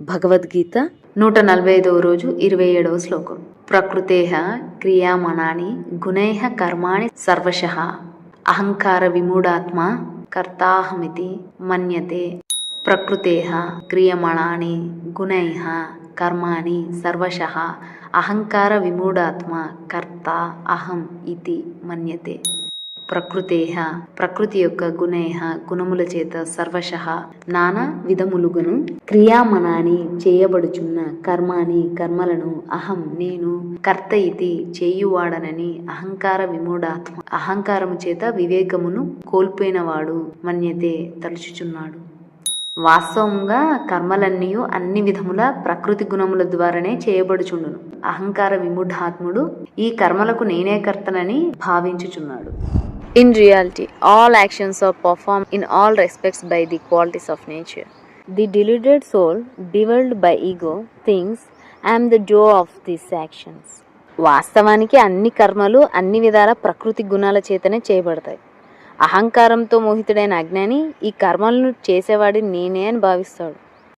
భగవద్గీత 145వ రోజు 27వ శ్లోకం. ప్రకృతేః క్రియామనాని గుణైః కర్మాణి సర్వశః అహంకార విమూఢాత్మా కర్తాహమితి మన్యతే. ప్రకృతేః క్రియమాణాని గుణైః కర్మాణి సర్వశః అహంకార విమూఢాత్మా కర్త అహం ఇతి మన్యతే. ప్రకృతి యొక్క గుణైః గుణముల చేత సర్వశః నానా విధములుగను క్రియామనాని చేయబడుచున్న కర్మాని కర్మలను అహం నేను కర్త ఇతి చేయువాడనని అహంకార విమూఢాత్మ అహంకారము చేత వివేకమును కోల్పోయినవాడు మన్యతే తలుచుచున్నాడు. వాస్తవంగా కర్మలన్నీ అన్ని విధముల ప్రకృతి గుణముల ద్వారానే చేయబడుచుండును. అహంకార విమూఢాత్ముడు ఈ కర్మలకు నేనే కర్తనని భావించుచున్నాడు. In reality, all actions are performed in all respects by the qualities of nature. The deluded soul, beguiled by ego, thinks, I am the doer of these actions. వాస్తవానికి అన్ని కర్మలు అన్ని విధాల ప్రకృతి గుణాల చేతనే చేయబడతాయి. అహంకారంతో మోహితుడైన అజ్ఞాని ఈ కర్మలను చేసేవాడి నేనే అని భావిస్తాడు.